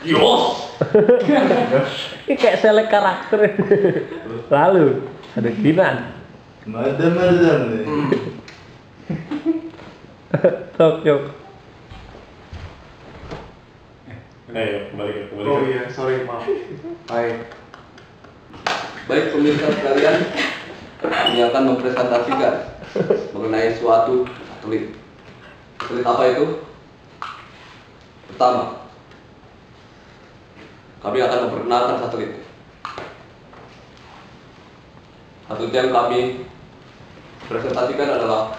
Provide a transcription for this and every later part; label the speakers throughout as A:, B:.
A: Yos.
B: Ini kayak selek karakter. Lalu ada Kinan.
A: Madam.
B: Tokyo.
C: Ayo, kembali.
A: Oh iya, sorry, maaf. Hai.
D: Baik pemirsa sekalian, kami akan mempresentasikan mengenai suatu satelit. Satelit apa itu? Pertama, kami akan memperkenalkan satelit. Satelit yang kami presentasikan adalah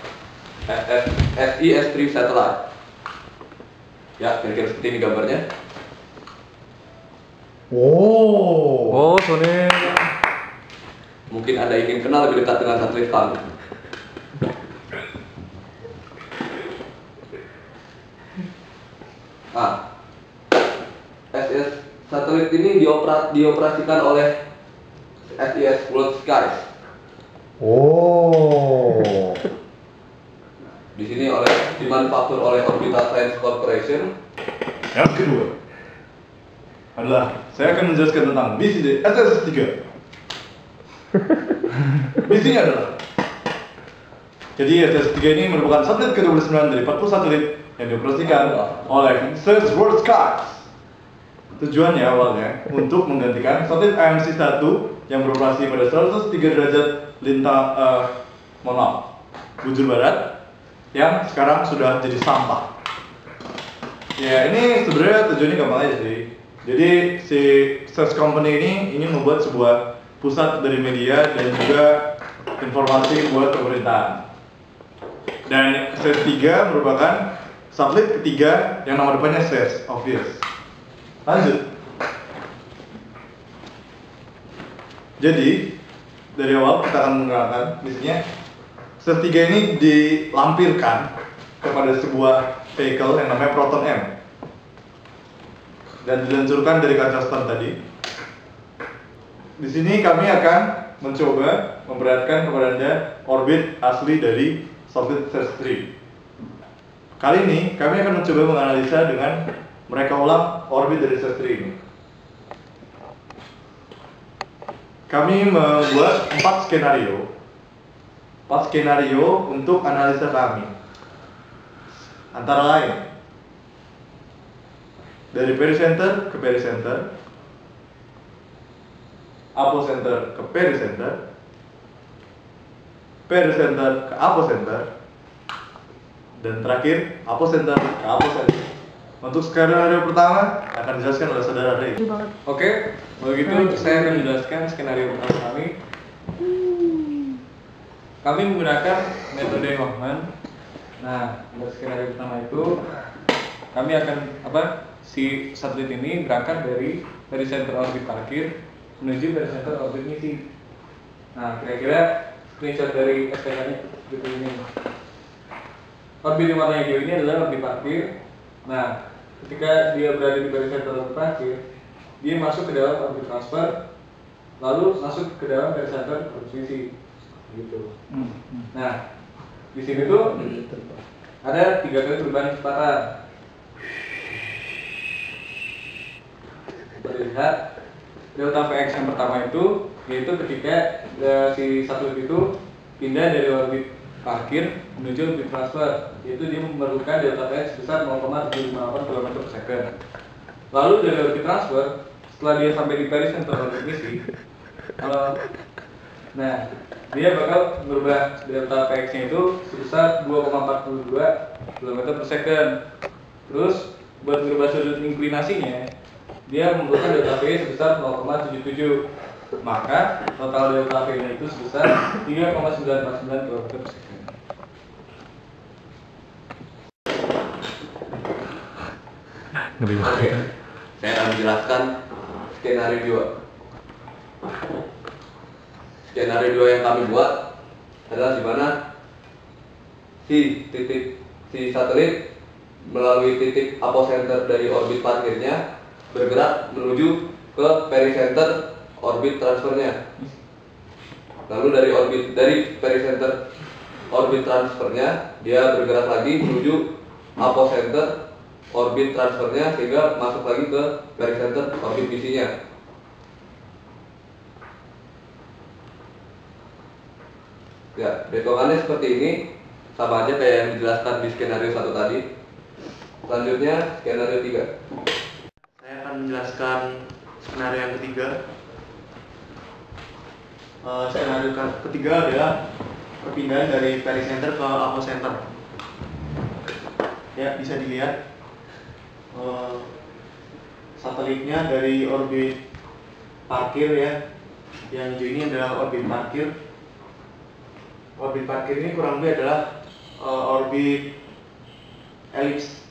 D: SIS-3 Satellite. Ya, kira-kira seperti ini gambarnya.
B: Oh, Sony.
D: Mungkin Anda ingin kenal lebih dekat dengan satelit kami. SIS satelit ini dioperasikan oleh SIS World Skies.
A: Oh.
D: Di sini dimanufaktur oleh Orbital Science Corporation.
A: Yang kedua adalah saya akan menjelaskan tentang misi dari SSS-3. Misinya adalah, jadi SSS-3 ini merupakan satelit ke-29 dari 40 satelit yang dioperasikan oleh SIS World Skies. Tujuannya awalnya untuk menggantikan satelit IMC-1 yang beroperasi pada 103 derajat bujur barat yang sekarang sudah jadi sampah. Ya, ini sebenarnya tujuannya gampang aja sih. Jadi si SES Company ini ingin membuat sebuah pusat dari media dan juga informasi buat pemerintahan. Dan SES-3 merupakan satelit ketiga yang nama depannya SES, obvious. Lanjut. Jadi dari awal kita akan mengenalkan misinya. SES-3 ini dilampirkan kepada sebuah vehicle yang namanya Proton M dan diluncurkan dari Kazakhstan tadi. Di sini kami akan mencoba memperlihatkan kepada Anda orbit asli dari satelit SES-3. Kali ini kami akan mencoba menganalisa dengan mereka ulang orbit dari SES-3 ini. Kami membuat 4 skenario untuk analisa kami. Antara lain dari pericenter ke pericenter, apocenter ke pericenter, pericenter ke apocenter, dan terakhir apocenter ke apocenter. Untuk skenario pertama akan dijelaskan oleh saudara Ray.
E: Oke, kalau gitu saya akan menjelaskan skenario pertama kami. Kami menggunakan metode Hoffman. Nah, untuk skenario pertama itu kami akan si satelit ini berangkat dari pericenter orbit parkir menuju pericenter orbit misi. Nah, kira-kira screenshot dari STK-nya seperti ini. Orbit yang warna hijau ini adalah orbit parkir. Nah, ketika dia berada di pericenter orbit parkir, dia masuk ke dalam orbit transfer, lalu masuk ke dalam pericenter orbit misi. Gitu. Nah, di sini tuh ada 3 kali perubahan kecepatan. Terlihat delta Vx yang pertama itu yaitu ketika si satelit itu pindah dari orbit parkir menuju orbit transfer, yaitu dia memerlukan delta Vx sebesar 0,758 km per second. Lalu dari orbit transfer, setelah dia sampai di pericenter orbit misi, dia bakal merubah delta Vx-nya itu sebesar 2,42 km per second. Terus buat merubah sudut inklinasinya, dia membutuhkan delta V sebesar 0,77. Maka total delta V-nya itu sebesar 3,949 km per second.
D: Oke, saya akan menjelaskan skenario 2. Skenario 2 yang kami buat adalah di mana si satelit melalui titik apocenter dari orbit parkirnya bergerak menuju ke pericenter orbit transfernya. Lalu dari pericenter orbit transfernya dia bergerak lagi menuju apocenter orbit transfernya sehingga masuk lagi ke pericenter orbit misinya. Ya, hitungannya seperti ini, sama aja kayak yang dijelaskan di skenario 1 tadi. Selanjutnya skenario 3.
A: Saya akan menjelaskan skenario yang ketiga. Skenario ketiga adalah perpindahan dari pericenter ke apocenter. Ya, bisa dilihat satelitnya dari orbit parkir ya. Yang hijau ini adalah orbit parkir. Orbit parkir ini kurang lebih adalah orbit elips.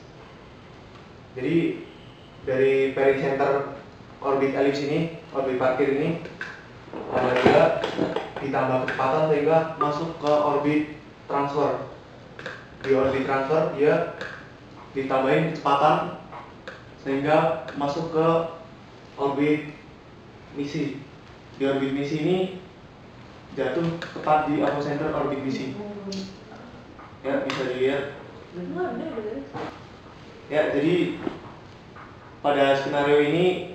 A: Jadi dari pericenter orbit elips ini, orbit parkir ini, dia ditambah kecepatan sehingga masuk ke orbit transfer. Di orbit transfer dia ditambahin kecepatan sehingga masuk ke orbit misi. Di orbit misi ini jatuh tepat di apocenter orbit misi. Ya, bisa dilihat. Ya, jadi pada skenario ini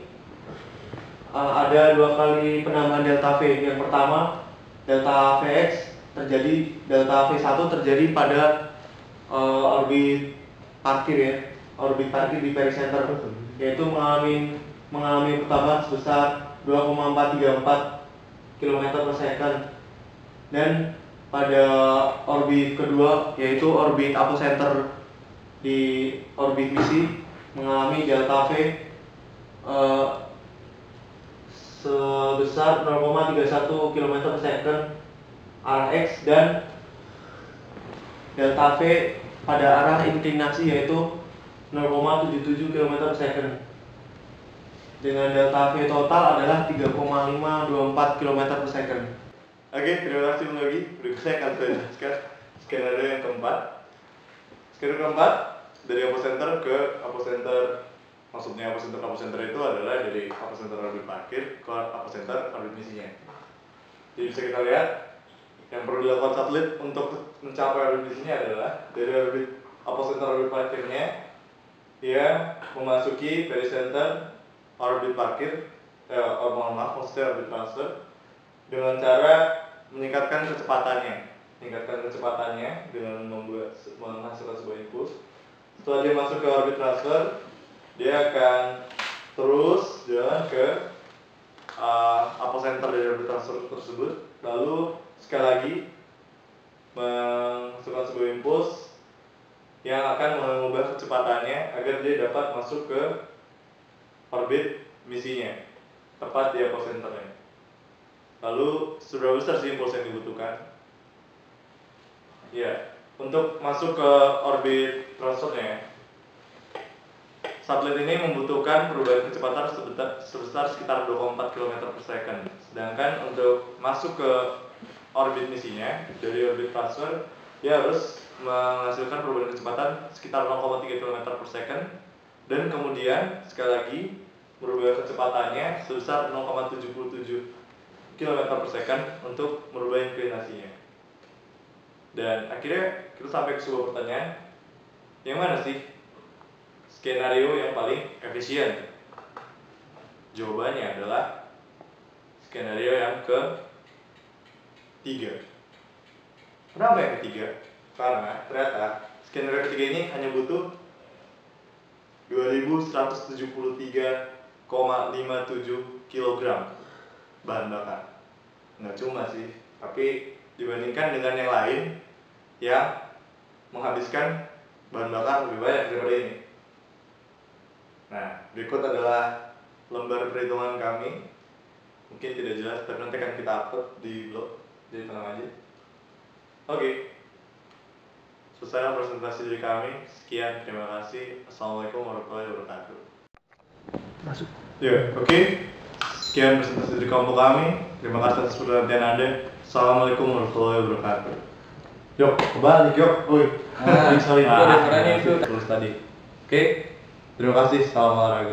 A: ada 2 kali penambahan delta V. Yang pertama, delta Vx terjadi, delta V1 terjadi pada orbit parkir ya, orbit parkir di pericenter, yaitu mengalami pertambahan sebesar 2,434 km/s. Dan pada orbit kedua, yaitu orbit apocenter di orbit misi, mengalami delta V sebesar 0,31 km/s arah X, dan delta V pada arah inklinasi yaitu 0,77 km/s. Dengan delta V total adalah 3,524 km/s. Oke, terima kasih lagi. Berikut saya akan jelaskan skenario yang keempat. Skenario keempat, dari apocenter ke apocenter. Maksudnya apocenter itu adalah dari apocenter orbit parkir ke apocenter orbit misinya. Jadi bisa kita lihat, yang perlu dilakukan satelit untuk mencapai orbit misinya adalah dari orbit apocenter orbit parkirnya, dia memasuki pericenter orbit parkir, maksudnya orbit transfer, dengan cara meningkatkan kecepatannya dengan menghasilkan sebuah impuls. Setelah dia masuk ke orbit transfer, dia akan terus jalan ke apocenter dari orbit transfer tersebut, lalu sekali lagi menghasilkan sebuah impuls yang akan mengubah kecepatannya agar dia dapat masuk ke orbit misinya tepat di apocenternya. Lalu seberapa besar sih impuls yang dibutuhkan? Ya, untuk masuk ke orbit transfernya, satelit ini membutuhkan perubahan kecepatan sebesar sekitar 2,4 km/s. Sedangkan untuk masuk ke orbit misinya dari orbit transfer, dia harus menghasilkan perubahan kecepatan sekitar 0,3 km/s, dan kemudian sekali lagi merubah kecepatannya sebesar 0,77 km/s untuk merubah inklinasinya. Dan akhirnya kita sampai ke sebuah pertanyaan, yang mana sih skenario yang paling efisien? Jawabannya adalah skenario yang ketiga. Kenapa yang ketiga? Karena ternyata skenario ketiga ini hanya butuh 2173,57 kg bahan bakar. Nggak cuma sih, tapi dibandingkan dengan yang lain yang menghabiskan bahan bakar lebih banyak daripada ini. Nah, berikut adalah lembar perhitungan kami. Mungkin tidak jelas, tapi nanti akan kita upload di blog, jadi tenang aja. Oke, selesai presentasi dari kami. Sekian, terima kasih. Assalamualaikum warahmatullahi wabarakatuh.
B: Masuk.
A: Ya, oke. Sekian presentasi dari kelompok kami. Terima kasih atas perhatian Anda. Assalamualaikum warahmatullahi wabarakatuh. Yuk, kembali, yuk. Oi.
E: Sorry, itu ada suaranya itu.
A: Terus tadi. Oke. Terima kasih. Salam olahraga.